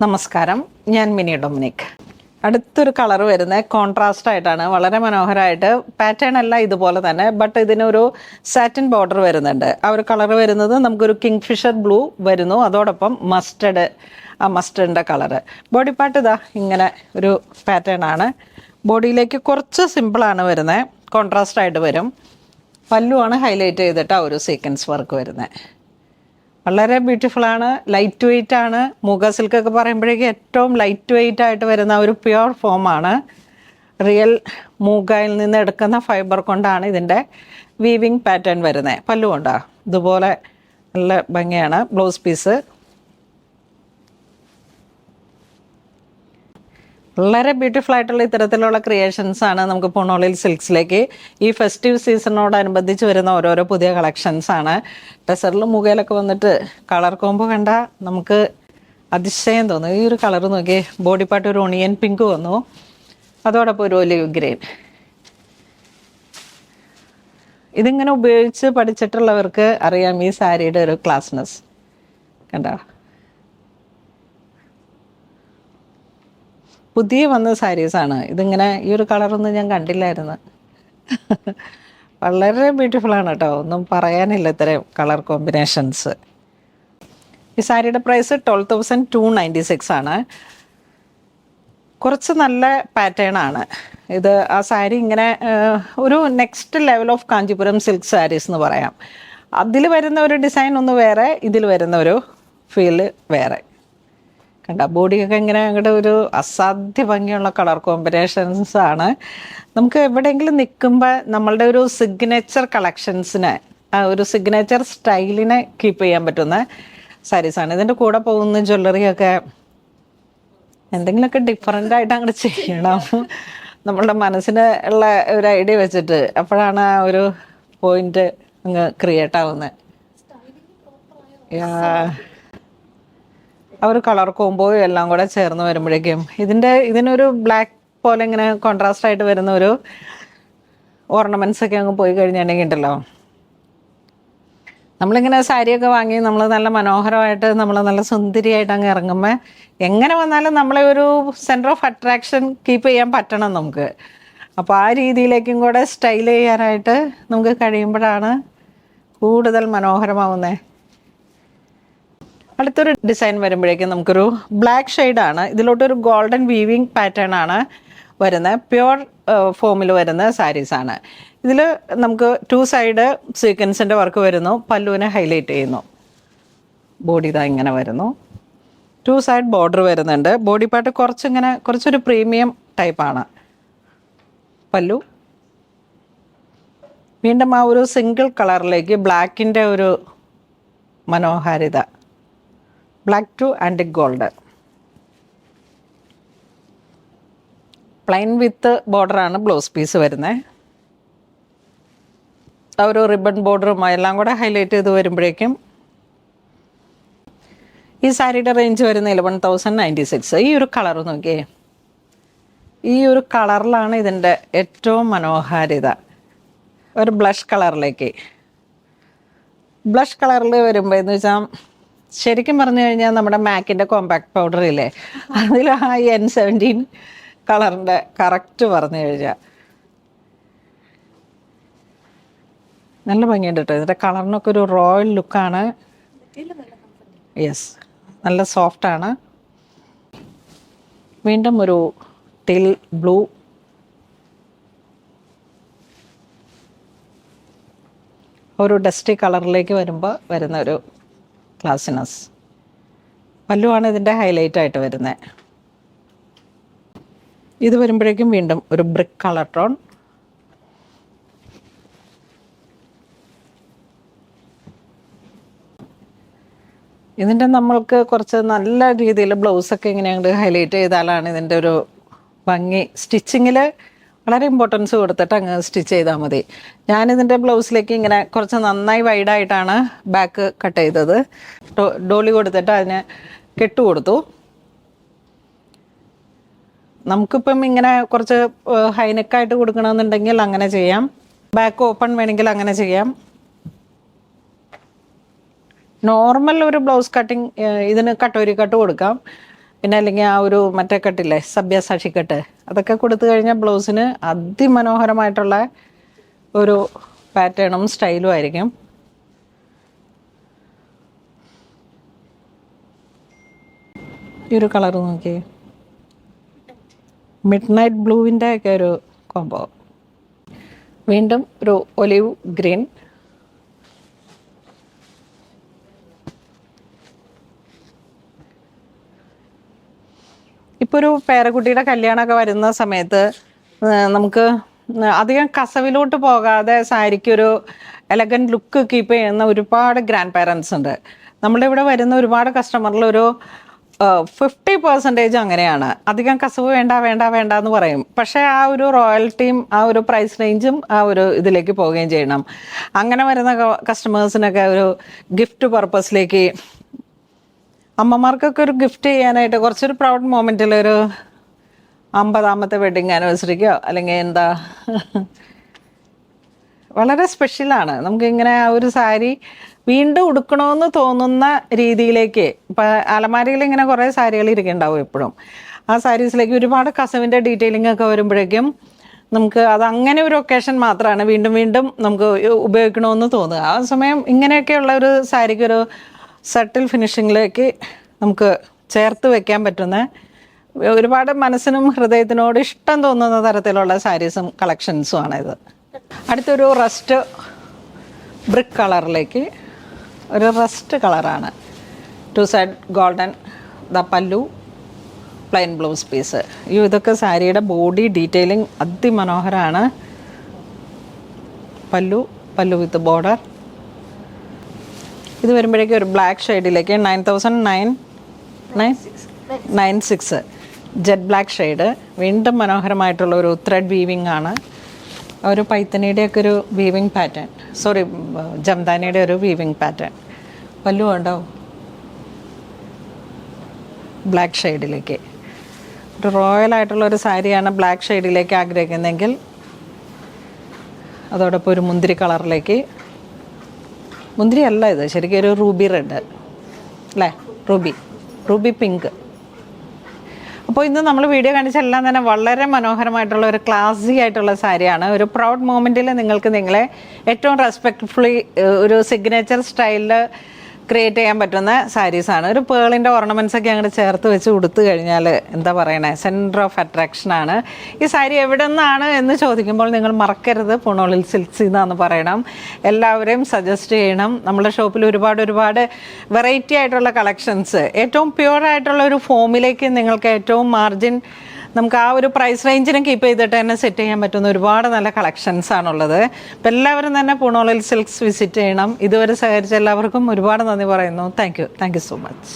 നമസ്കാരം, ഞാൻ mini Dominic. അടുത്തൊരു കളർ വരുന്നത് കോൺട്രാസ്റ്റ് ആയിട്ടാണ്, വളരെ മനോഹരമായിട്ട്. പാറ്റേൺ അല്ല ഇതുപോലെ തന്നെ, ബട്ട് ഇതിനൊരു സാറ്റിൻ ബോർഡർ വരുന്നുണ്ട്. ആ ഒരു കളർ വരുന്നത് നമുക്കൊരു കിങ് ഫിഷർ ബ്ലൂ വരുന്നു, അതോടൊപ്പം മസ്റ്റർഡിൻ്റെ കളറ്. ബോഡി പാർട്ട് ഇതാ ഇങ്ങനെ ഒരു പാറ്റേൺ ആണ്. ബോഡിയിലേക്ക് കുറച്ച് സിമ്പിളാണ് വരുന്നത്, കോൺട്രാസ്റ്റ് ആയിട്ട് വരും. പല്ലുവാണ് ഹൈലൈറ്റ് ചെയ്തിട്ട് ആ ഒരു സീക്വൻസ് വർക്ക് വരുന്നത്. വളരെ ബ്യൂട്ടിഫുള്ളാണ്, ലൈറ്റ് വെയ്റ്റ് ആണ്. മൂഗ സിൽക്കൊക്കെ പറയുമ്പോഴേക്കും ഏറ്റവും ലൈറ്റ് വെയ്റ്റ് ആയിട്ട് വരുന്ന ഒരു പ്യുവർ ഫോമാണ്. റിയൽ മൂഗയിൽ നിന്ന് എടുക്കുന്ന ഫൈബർ കൊണ്ടാണ് ഇതിൻ്റെ വീവിങ് പാറ്റേൺ വരുന്നത്. പല്ലു കൊണ്ടാ ഇതുപോലെ നല്ല ഭംഗിയാണ്. ബ്ലൗസ് പീസ് വളരെ ബ്യൂട്ടിഫുൾ ആയിട്ടുള്ള ഇത്തരത്തിലുള്ള ക്രിയേഷൻസാണ് നമുക്ക് പൂണോളിൽ സിൽക്സിലേക്ക് ഈ ഫെസ്റ്റീവ് സീസണോടനുബന്ധിച്ച് വരുന്ന ഓരോരോ പുതിയ കളക്ഷൻസാണ്. ടെസറിൽ മുഖയിലൊക്കെ വന്നിട്ട് കളർ കോമ്പോ കണ്ടാൽ നമുക്ക് അതിശയം തോന്നും. ഈ ഒരു കളർ നോക്കിയേ, ബോഡി പാർട്ട് ഒരു ഒണിയൻ പിങ്ക് വന്നു, അതോടൊപ്പം ഒരു ഒലിവ് ഗ്രീൻ. ഇതിങ്ങനെ ഉപയോഗിച്ച് പഠിച്ചിട്ടുള്ളവർക്ക് അറിയാം ഈ സാരിയുടെ ഒരു ക്ലാസ്നെസ്. കണ്ടോ, പുതിയ വന്ന സാരീസാണ് ഇതിങ്ങനെ. ഈ ഒരു കളറൊന്നും ഞാൻ കണ്ടില്ലായിരുന്നു. വളരെ ബ്യൂട്ടിഫുള്ളാണ് കേട്ടോ, ഒന്നും പറയാനില്ല ഇത്രയും കളർ കോമ്പിനേഷൻസ്. ഈ സാരിയുടെ പ്രൈസ് 12,296 ആണ്. കുറച്ച് നല്ല പാറ്റേൺ ആണ് ഇത്. ആ സാരി ഇങ്ങനെ ഒരു next level of Kanchipuram silk saris എന്ന് പറയാം. അതിൽ വരുന്ന ഒരു ഡിസൈൻ ഒന്ന് വേറെ, ഇതിൽ വരുന്ന ഒരു ഫീല് വേറെ. കണ്ട, ബോഡിയൊക്കെ ഇങ്ങനെ അങ്ങോട്ട് ഒരു അസാധ്യ ഭംഗിയുള്ള കളർ കോമ്പിനേഷൻസ് ആണ്. നമുക്ക് എവിടെയെങ്കിലും നിൽക്കുമ്പോൾ നമ്മളുടെ ഒരു സിഗ്നേച്ചർ കളക്ഷൻസിനെ, ഒരു സിഗ്നേച്ചർ സ്റ്റൈലിനെ കീപ്പ് ചെയ്യാൻ പറ്റുന്ന സാരീസാണ്. ഇതിൻ്റെ കൂടെ പോകുന്ന ജ്വല്ലറിയൊക്കെ എന്തെങ്കിലുമൊക്കെ ഡിഫറെൻ്റ് ആയിട്ട് അങ്ങോട്ട് ചെയ്യണം, നമ്മളുടെ മനസ്സിന് ഉള്ള ഒരു ഐഡിയ വെച്ചിട്ട്. അപ്പോഴാണ് ആ ഒരു പോയിന്റ് അങ്ങ് ക്രിയേറ്റ് ആവുന്നത്. ആ ഒരു കളർ കോമ്പോയും എല്ലാം കൂടെ ചേർന്ന് വരുമ്പോഴേക്കും ഇതിനൊരു ബ്ലാക്ക് പോലെ ഇങ്ങനെ കോൺട്രാസ്റ്റ് ആയിട്ട് വരുന്ന ഒരു ഓർണമെൻറ്റ്സ് ഒക്കെ അങ്ങ് പോയി കഴിഞ്ഞിട്ടുണ്ടെങ്കിൽ ഉണ്ടല്ലോ, നമ്മളിങ്ങനെ സാരിയൊക്കെ വാങ്ങി നമ്മൾ നല്ല മനോഹരമായിട്ട് നമ്മൾ നല്ല സുന്ദരിയായിട്ട് അങ്ങ് ഇറങ്ങുമ്പോൾ എങ്ങനെ വന്നാലും നമ്മളെ ഒരു സെൻറ്റർ ഓഫ് അട്രാക്ഷൻ കീപ്പ് ചെയ്യാൻ പറ്റണം നമുക്ക്. അപ്പോൾ ആ രീതിയിലേക്കും കൂടെ സ്റ്റൈൽ ചെയ്യാനായിട്ട് നമുക്ക് കഴിയുമ്പോഴാണ് കൂടുതൽ മനോഹരമാവുന്നത്. അടുത്തൊരു ഡിസൈൻ വരുമ്പോഴേക്കും നമുക്കൊരു ബ്ലാക്ക് ഷെയ്ഡാണ്. ഇതിലോട്ടൊരു ഗോൾഡൻ വീവിങ് പാറ്റേൺ ആണ് വരുന്നത്. പ്യുവർ ഫോമിൽ വരുന്ന സാരീസാണ്. ഇതിൽ നമുക്ക് 2 സൈഡ് സീക്വൻസിൻ്റെ വർക്ക് വരുന്നു, പല്ലുവിനെ ഹൈലൈറ്റ് ചെയ്യുന്നു. ബോഡി ഇതാ ഇങ്ങനെ വരുന്നു, 2 സൈഡ് ബോർഡർ വരുന്നുണ്ട്. ബോഡി പാർട്ട് കുറച്ചൊരു പ്രീമിയം ടൈപ്പാണ്. പല്ലു വീണ്ടും ആ ഒരു സിംഗിൾ കളറിലേക്ക് ബ്ലാക്കിൻ്റെ ഒരു മനോഹാരിത, black to antique gold. Plain with ബോർഡറാണ് ബ്ലൗസ് പീസ് വരുന്നത്. ആ ഒരു റിബൺ ബോർഡറും എല്ലാം കൂടെ ഹൈലൈറ്റ് ചെയ്ത് വരുമ്പോഴേക്കും ഈ സാരിയുടെ റേഞ്ച് വരുന്ന 11,096. ഈ ഒരു കളർ നോക്കിയേ, ഈ ഒരു കളറിലാണ് ഇതിൻ്റെ ഏറ്റവും മനോഹാരിത. ഒരു ബ്ലഷ് കളറിലേക്ക്, ബ്ലഷ് കളറിൽ വരുമ്പോൾ എന്ന് വെച്ചാൽ ശരിക്കും പറഞ്ഞു കഴിഞ്ഞാൽ നമ്മുടെ മാക്കിൻ്റെ കോമ്പാക്ട് പൗഡർ ഇല്ലേ, അതിൽ ആ N17 കളറിൻ്റെ കറക്റ്റ് പറഞ്ഞു കഴിഞ്ഞാൽ നല്ല ഭംഗിയുണ്ട് കേട്ടോ. ഇതിൻ്റെ കളറിനൊക്കെ ഒരു റോയൽ ലുക്കാണ്. യെസ്, നല്ല സോഫ്റ്റാണ്. വീണ്ടും ഒരു ടീൽ ബ്ലൂ, ഒരു ഡസ്റ്റി കളറിലേക്ക് വരുമ്പോൾ വരുന്ന ഒരു ക്ലാസിനസ്. പല്ലുവാണ് ഇതിൻ്റെ ഹൈലൈറ്റ് ആയിട്ട് വരുന്നത്. ഇത് വരുമ്പോഴേക്കും വീണ്ടും ഒരു ബ്രിക്ക് കളർ ടോൺ. ഇതിൻ്റെ നമ്മൾക്ക് കുറച്ച് നല്ല രീതിയിൽ ബ്ലൗസൊക്കെ ഇങ്ങനെ അങ്ങോട്ട് ഹൈലൈറ്റ് ചെയ്താലാണ് ഇതിൻ്റെ ഒരു ഭംഗി. സ്റ്റിച്ചിങ്ങിൽ വളരെ ഇമ്പോർട്ടൻസ് കൊടുത്തിട്ട് അങ്ങ് സ്റ്റിച്ച് ചെയ്താൽ മതി. ഞാനിതിൻ്റെ ബ്ലൗസിലേക്ക് ഇങ്ങനെ കുറച്ച് നന്നായി വൈഡായിട്ടാണ് ബാക്ക് കട്ട് ചെയ്തത്. ഡോളി കൊടുത്തിട്ട് അതിന് കെട്ട് കൊടുത്തു. നമുക്കിപ്പം ഇങ്ങനെ കുറച്ച് ഹൈനെക്കായിട്ട് കൊടുക്കണമെന്നുണ്ടെങ്കിൽ അങ്ങനെ ചെയ്യാം, ബാക്ക് ഓപ്പൺ വേണമെങ്കിൽ അങ്ങനെ ചെയ്യാം. നോർമൽ ഒരു ബ്ലൗസ് കട്ടിങ് ഇതിന് കട്ടോരി കട്ട് കൊടുക്കാം. പിന്നെ അല്ലെങ്കിൽ ആ ഒരു മറ്റേ കെട്ടില്ലേ, സബ്യാസാക്ഷി കെട്ട്, അതൊക്കെ കൊടുത്തു കഴിഞ്ഞാൽ ബ്ലൗസിന് അതിമനോഹരമായിട്ടുള്ള ഒരു പാറ്റേണും സ്റ്റൈലും ആയിരിക്കും. ഈ ഒരു കളർ നോക്കിയേ, മിഡ് നൈറ്റ് ബ്ലൂവിൻ്റെ ഒക്കെ ഒരു കോംബോ. വീണ്ടും ഒരു ഒലിവ് ഗ്രീൻ, ഇപ്പോൾ ഒരു പേരക്കുട്ടിയുടെ കല്യാണമൊക്കെ വരുന്ന സമയത്ത് നമുക്ക് അധികം കസവിലോട്ട് പോകാതെ സാരിക്കൊരു എലഗൻറ്റ് ലുക്ക് കീപ്പ് ചെയ്യുന്ന ഒരുപാട് ഗ്രാൻഡ് പാരൻസ് ഉണ്ട്. നമ്മുടെ ഇവിടെ വരുന്ന ഒരുപാട് കസ്റ്റമറിൽ ഒരു 50% അങ്ങനെയാണ്. അധികം കസവ് വേണ്ട വേണ്ട വേണ്ട എന്ന് പറയും. പക്ഷേ ആ ഒരു റോയൽറ്റിയും ആ ഒരു പ്രൈസ് റേഞ്ചും ആ ഒരു ഇതിലേക്ക് പോവുകയും ചെയ്യണം. അങ്ങനെ വരുന്ന കസ്റ്റമേഴ്സിനൊക്കെ ഒരു ഗിഫ്റ്റ് പർപ്പസിലേക്ക്, അമ്മമാർക്കൊക്കെ ഒരു ഗിഫ്റ്റ് ചെയ്യാനായിട്ട് കുറച്ചൊരു പ്രൗഡ് മൊമെൻറ്റിൽ ഒരു 50ാമത്തെ വെഡിങ് ആനിവേഴ്സറിക്കോ അല്ലെങ്കിൽ എന്താ വളരെ സ്പെഷ്യലാണ്. നമുക്കിങ്ങനെ ആ ഒരു സാരി വീണ്ടും ഉടുക്കണമെന്ന് തോന്നുന്ന രീതിയിലേക്ക്, ഇപ്പം അലമാരിയിൽ ഇങ്ങനെ കുറേ സാരികൾ ഇരിക്കുന്നുണ്ടാവും എപ്പോഴും. ആ സാരീസിലേക്ക് ഒരുപാട് കസവിൻ്റെ ഡീറ്റെയിലിംഗ് ഒക്കെ വരുമ്പോഴേക്കും നമുക്ക് അത് അങ്ങനെ ഒരു ഒക്കേഷൻ മാത്രമാണ് വീണ്ടും വീണ്ടും നമുക്ക് ഉപയോഗിക്കണമെന്ന് തോന്നുക. ആ സമയം ഇങ്ങനെയൊക്കെയുള്ള ഒരു സാരിക്കൊരു സട്ടിൽ ഫിനിഷിങ്ങിലേക്ക് നമുക്ക് ചേർത്ത് വെക്കാൻ പറ്റുന്ന ഒരുപാട് മനസ്സിനും ഹൃദയത്തിനോട് ഇഷ്ടം തോന്നുന്ന തരത്തിലുള്ള സാരീസും കളക്ഷൻസും ആണിത്. അടുത്തൊരു റസ്റ്റ് ബ്രിക്ക് കളറിലേക്ക്, ഒരു റസ്റ്റ് കളറാണ്. 2 സൈഡ് ഗോൾഡൻ, ദ പല്ലു, പ്ലെയിൻ ബ്ലൗസ് പീസ്. ഇതൊക്കെ സാരിയുടെ ബോഡി ഡീറ്റെയിലിംഗ് അതിമനോഹരമാണ്. പല്ലു വിത്ത് ബോർഡർ. ഇത് വരുമ്പോഴേക്കും ഒരു ബ്ലാക്ക് ഷെയ്ഡിലേക്ക് 9096 ജെറ്റ് ബ്ലാക്ക് ഷെയ്ഡ്. വീണ്ടും മനോഹരമായിട്ടുള്ള ഒരു ത്രെഡ് വീവിംഗ് ആണ്. ഒരു പൈത്തനിയുടെയൊക്കെ ഒരു വീവിങ് പാറ്റേൺ, സോറി ജംദാനിയുടെ ഒരു വീവിങ് പാറ്റേൺ. പല്ലു ഉണ്ടോ ബ്ലാക്ക് ഷെയ്ഡിലേക്ക്. ഒരു റോയലായിട്ടുള്ള ഒരു സാരിയാണ് ബ്ലാക്ക് ഷെയ്ഡിലേക്ക് ആഗ്രഹിക്കുന്നതെങ്കിൽ അതോടൊപ്പം ഒരു മുന്തിരി കളറിലേക്ക്, മുന്തിരി അല്ല ഇത് ശരിക്കും ഒരു റൂബി റെഡ് അല്ലേ, റൂബി പിങ്ക്. അപ്പോൾ ഇന്ന് നമ്മൾ വീഡിയോ കാണിച്ചെല്ലാം തന്നെ വളരെ മനോഹരമായിട്ടുള്ള ഒരു ക്ലാസി ആയിട്ടുള്ള സാരിയാണ്. ഒരു പ്രൗഡ് മൊമെൻറ്റിൽ നിങ്ങൾക്ക് നിങ്ങളെ ഏറ്റവും റെസ്പെക്റ്റ്ഫുള്ളി ഒരു സിഗ്നേച്ചർ സ്റ്റൈലിൽ ക്രിയേറ്റ് ചെയ്യാൻ പറ്റുന്ന സാരീസാണ്. ഒരു പേളിൻ്റെ ഓർണമെൻറ്റ്സ് ഒക്കെ അങ്ങോട്ട് ചേർത്ത് വെച്ച് കൊടുത്തു കഴിഞ്ഞാൽ എന്താ പറയണേ, സെൻറ്റർ ഓഫ് അട്രാക്ഷനാണ്. ഈ സാരി എവിടെ നിന്നാണ് എന്ന് ചോദിക്കുമ്പോൾ നിങ്ങൾ മറക്കരുത്, പൂണോളിൽ സിൽക്സിൽ നിന്നാന്ന് പറയണം. എല്ലാവരെയും സജസ്റ്റ് ചെയ്യണം. നമ്മുടെ ഷോപ്പിൽ ഒരുപാട് വെറൈറ്റി ആയിട്ടുള്ള കളക്ഷൻസ്, ഏറ്റവും പ്യുവറായിട്ടുള്ള ഒരു ഫോമിലേക്ക് നിങ്ങൾക്ക് ഏറ്റവും മാർജിൻ നമുക്ക് ആ ഒരു പ്രൈസ് റേഞ്ചിനും കീപ്പ് ചെയ്തിട്ട് തന്നെ സെറ്റ് ചെയ്യാൻ പറ്റുന്ന ഒരുപാട് നല്ല കളക്ഷൻസ് ആണുള്ളത്. അപ്പം എല്ലാവരും തന്നെ പൂണോളിൽ സിൽക്സ് വിസിറ്റ് ചെയ്യണം. ഇതുവരെ സഹകരിച്ച എല്ലാവർക്കും ഒരുപാട് നന്ദി പറയുന്നു. Thank you so much.